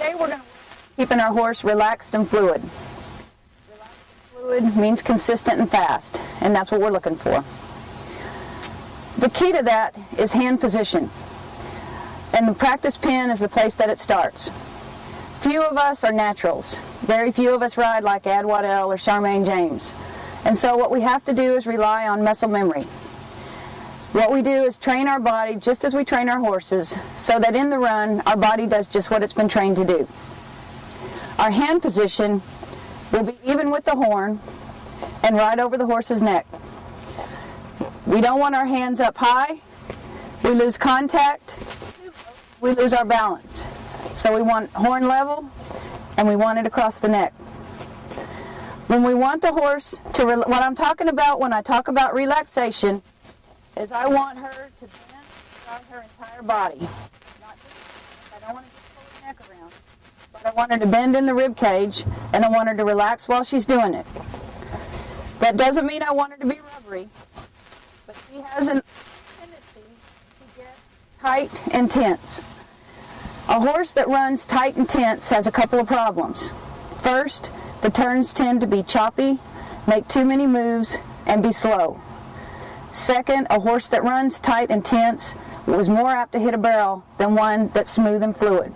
Today we're going to work on keeping our horse relaxed and fluid. Relaxed and fluid means consistent and fast, and that's what we're looking for. The key to that is hand position, and the practice pen is the place that it starts. Few of us are naturals. Very few of us ride like Ad Waddell or Charmaine James. And so what we have to do is rely on muscle memory. What we do is train our body just as we train our horses, so that in the run, our body does just what it's been trained to do. Our hand position will be even with the horn and right over the horse's neck. We don't want our hands up high. We lose contact. We lose our balance. So we want horn level, and we want it across the neck. When we want the horse to, what I'm talking about when I talk about relaxation, is I want her to bend throughout her entire body. Not just, I don't want to just pull her neck around, but I want her to bend in the rib cage, and I want her to relax while she's doing it. That doesn't mean I want her to be rubbery, but she has a tendency to get tight and tense. A horse that runs tight and tense has a couple of problems. First, the turns tend to be choppy, make too many moves, and be slow. Second, a horse that runs tight and tense is more apt to hit a barrel than one that's smooth and fluid.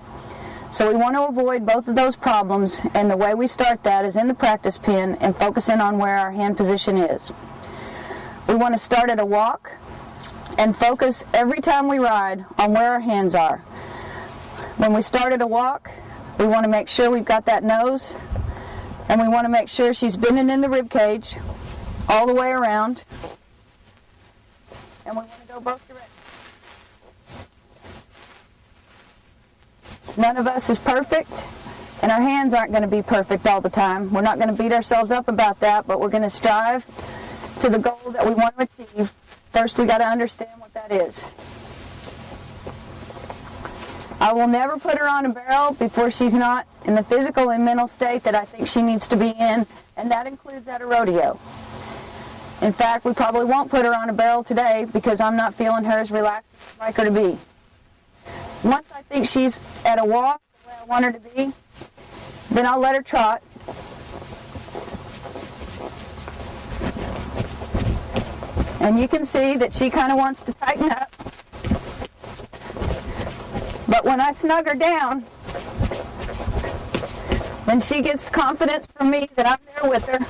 So we want to avoid both of those problems, and the way we start that is in the practice pen and focusing on where our hand position is. We want to start at a walk and focus every time we ride on where our hands are. When we start at a walk, we want to make sure we've got that nose, and we want to make sure she's bending in the rib cage all the way around, and we want to go both directions. None of us is perfect, and our hands aren't going to be perfect all the time. We're not going to beat ourselves up about that, but we're going to strive to the goal that we want to achieve. First, we got to understand what that is. I will never put her on a barrel before she's not in the physical and mental state that I think she needs to be in, and that includes at a rodeo. In fact, we probably won't put her on a barrel today because I'm not feeling her as relaxed as I'd like her to be. Once I think she's at a walk the way I want her to be, then I'll let her trot. And you can see that she kind of wants to tighten up. But when I snug her down, when she gets confidence from me that I'm there with her,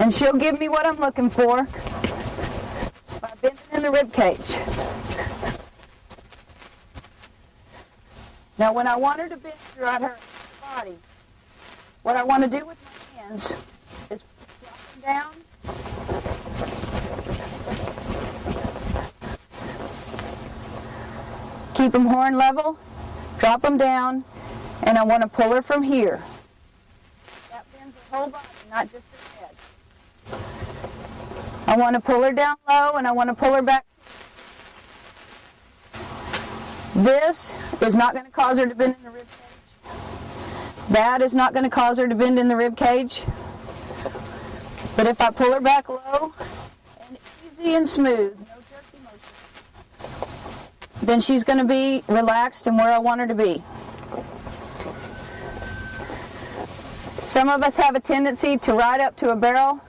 and she'll give me what I'm looking for by bending in the rib cage. Now when I want her to bend throughout her body, what I want to do with my hands is drop them down, keep them horn level, drop them down, and I want to pull her from here. That bends her whole body, not just her head. I want to pull her down low, and I want to pull her back. This is not going to cause her to bend in the rib cage. That is not going to cause her to bend in the rib cage. But if I pull her back low and easy and smooth, no jerky motion, then she's going to be relaxed and where I want her to be. Some of us have a tendency to ride up to a barrel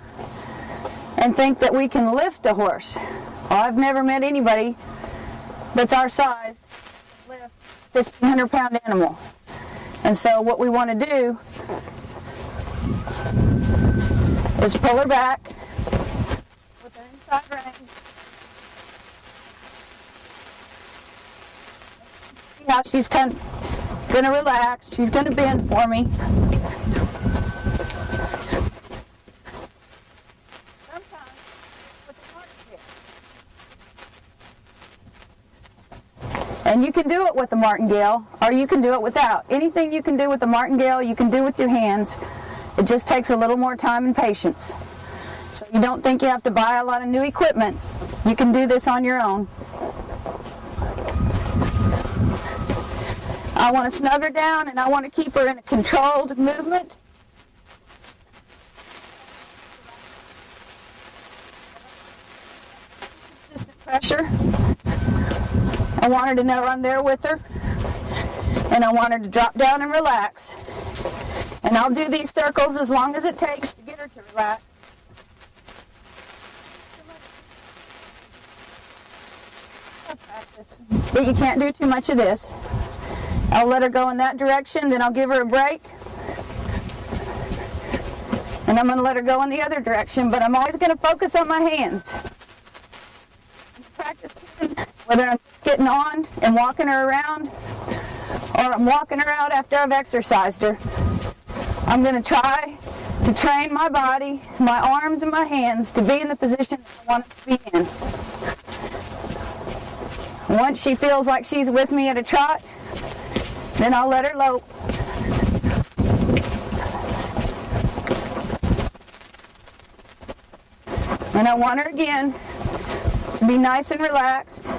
and think that we can lift a horse. Well, I've never met anybody that's our size lift a 1,500-pound animal. And so what we want to do is pull her back with an inside rein. See how she's going to relax. She's going to bend for me. And you can do it with a martingale, or you can do it without. Anything you can do with a martingale, you can do with your hands. It just takes a little more time and patience. So you don't think you have to buy a lot of new equipment. You can do this on your own. I want to snug her down, and I want to keep her in a controlled movement. Consistent pressure. I want her to know I'm there with her. and I want her to drop down and relax. And I'll do these circles as long as it takes to get her to relax. But you can't do too much of this. I'll let her go in that direction, then I'll give her a break. And I'm going to let her go in the other direction, but I'm always going to focus on my hands. Practice whether I'm just getting on and walking her around, or I'm walking her out after I've exercised her. I'm going to try to train my body, my arms and my hands to be in the position I want it to be in. Once she feels like she's with me at a trot, then I'll let her lope. And I want her again to be nice and relaxed.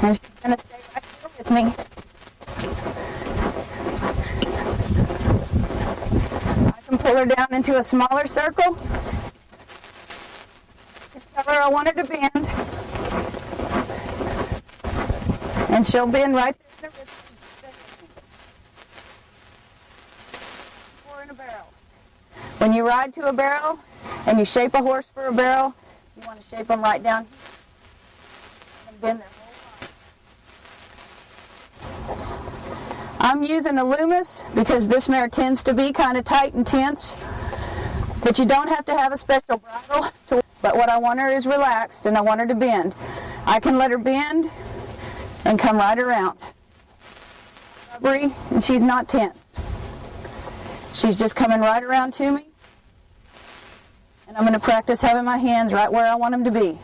And she's going to stay right here with me. I can pull her down into a smaller circle. Tell her I want her to bend. And she'll bend right there in the rib cage. Or in a barrel. When you ride to a barrel and you shape a horse for a barrel, you want to shape them right down here and bend their whole body. I'm using a Loomis because this mare tends to be kind of tight and tense, but you don't have to have a special bridle. But what I want her is relaxed, and I want her to bend. I can let her bend and come right around. Rubbery, and she's not tense. She's just coming right around to me. And I'm going to practice having my hands right where I want them to be.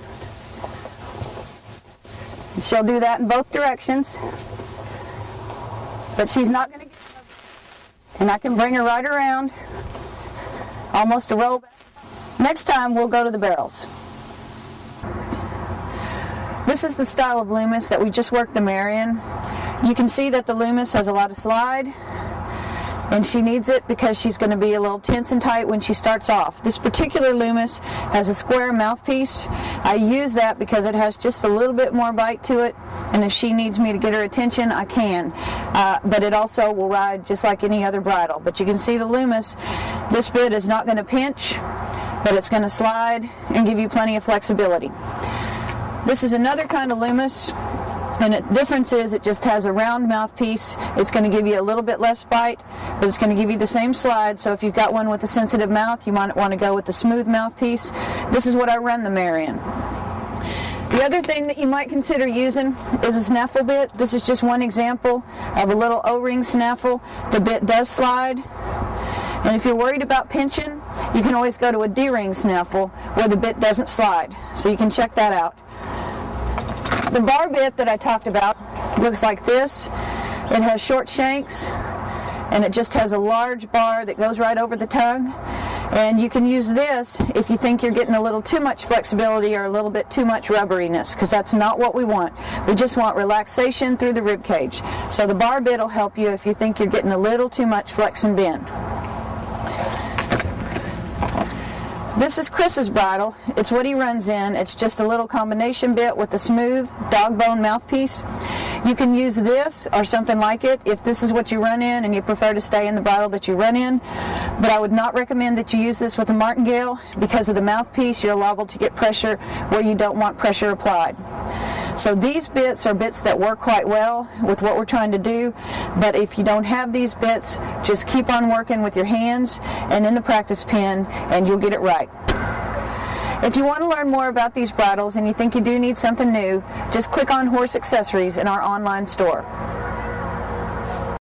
And she'll do that in both directions. But she's not going to get rubbery. And I can bring her right around, almost a roll back. Next time we'll go to the barrels. This is the style of Loomis that we just worked the mare in. You can see that the Loomis has a lot of slide, and she needs it because she's going to be a little tense and tight when she starts off. This particular Loomis has a square mouthpiece. I use that because it has just a little bit more bite to it, and if she needs me to get her attention, I can. But it also will ride just like any other bridle. But you can see the Loomis, this bit is not going to pinch, but it's going to slide and give you plenty of flexibility. This is another kind of Loomis, and the difference is it just has a round mouthpiece. It's going to give you a little bit less bite, but it's going to give you the same slide. So if you've got one with a sensitive mouth, you might want to go with the smooth mouthpiece. This is what I run the mare in. The other thing that you might consider using is a snaffle bit. This is just one example of a little O-ring snaffle. The bit does slide. And if you're worried about pinching, you can always go to a D-ring snaffle where the bit doesn't slide. So you can check that out. The bar bit that I talked about looks like this. It has short shanks, and it just has a large bar that goes right over the tongue. And you can use this if you think you're getting a little too much flexibility or a little bit too much rubberiness, because that's not what we want. We just want relaxation through the rib cage. So the bar bit will help you if you think you're getting a little too much flex and bend. This is Chris's bridle. It's what he runs in. It's just a little combination bit with a smooth dog bone mouthpiece. You can use this or something like it if this is what you run in and you prefer to stay in the bridle that you run in. But I would not recommend that you use this with a martingale because of the mouthpiece. You're liable to get pressure where you don't want pressure applied. So these bits are bits that work quite well with what we're trying to do, but if you don't have these bits, just keep on working with your hands and in the practice pen, and you'll get it right. If you want to learn more about these bridles and you think you do need something new, just click on Horse Accessories in our online store.